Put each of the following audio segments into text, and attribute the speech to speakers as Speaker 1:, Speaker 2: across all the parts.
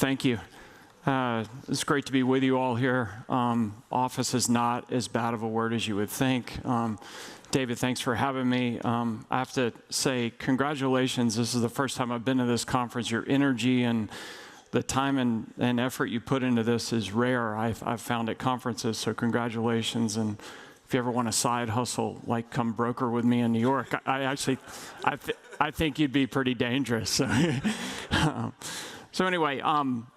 Speaker 1: Thank you. It's great to be with you all here. Office is not as bad of a word as you would think. David, thanks for having me. I have to say congratulations. This is the first time I've been to this conference. Your energy and the time and effort you put into this is rare. I've found at conferences, so congratulations. And if you ever want a side hustle, like come broker with me in New York, I think you'd be pretty dangerous. So anyway,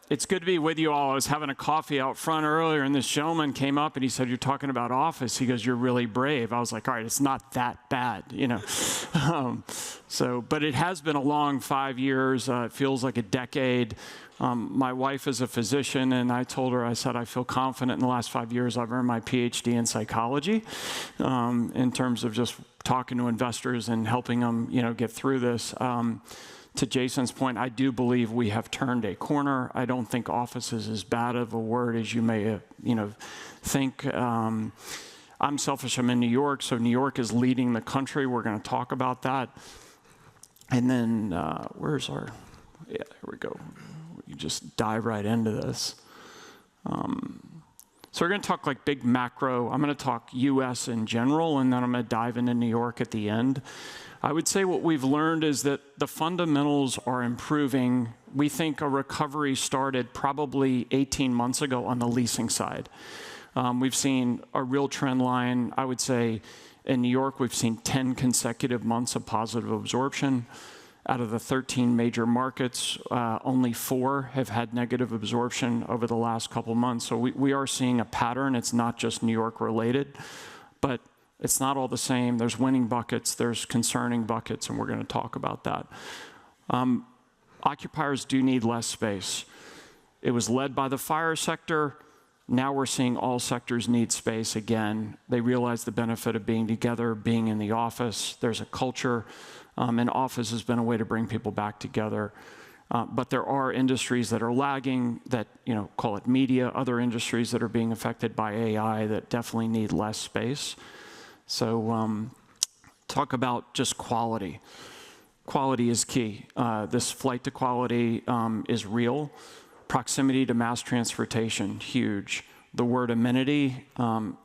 Speaker 1: it's good to be with you all. I was having a coffee out front earlier, and this gentleman came up and he said, "You're talking about office." He goes, "You're really brave." I was like, all right, it's not that bad, you know. But it has been a long 5 years. It feels like a decade. My wife is a physician, and I told her, I said, I feel confident in the last 5 years I've earned my PhD in psychology in terms of just talking to investors and helping them, you know, get through this. To Jason's point, I do believe we have turned a corner. I don't think office is as bad of a word as you may, think. I'm selfish. I'm in New York, so New York is leading the country. We're going to talk about that. And then where's our? Yeah, here we go. You just dive right into this. So we're going to talk like big macro. I'm going to talk U.S. in general, and then I'm going to dive into New York at the end. I would say what we've learned is that the fundamentals are improving. We think a recovery started probably 18 months ago on the leasing side. We've seen a real trend line. I would say in New York, we've seen 10 consecutive months of positive absorption. Out of the 13 major markets, only 4 have had negative absorption over the last couple months. So we are seeing a pattern. It's not just New York related, but it's not all the same. There's winning buckets, there's concerning buckets, and we're going to talk about that. Occupiers do need less space. It was led by the FIRE sector. Now we're seeing all sectors need space again. They realize the benefit of being together, being in the office. There's a culture, and office has been a way to bring people back together. But there are industries that are lagging, that, call it media, other industries that are being affected by AI that definitely need less space. So talk about just quality. Quality is key. This flight to quality is real. Proximity to mass transportation, huge. The word amenity,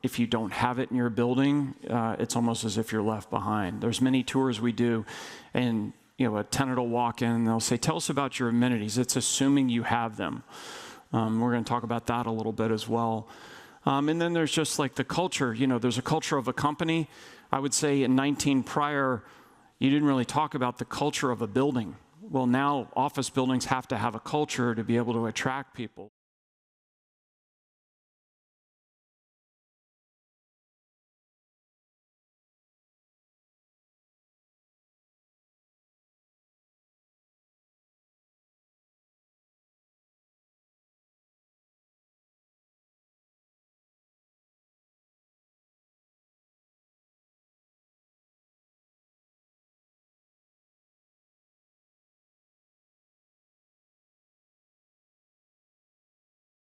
Speaker 1: if you don't have it in your building, it's almost as if you're left behind. There's many tours we do, and a tenant will walk in and they'll say, "Tell us about your amenities." It's assuming you have them. We're going to talk about that a little bit as well. And then there's just like the culture. There's a culture of a company. I would say in 19 prior, you didn't really talk about the culture of a building. Well, now office buildings have to have a culture to be able to attract people.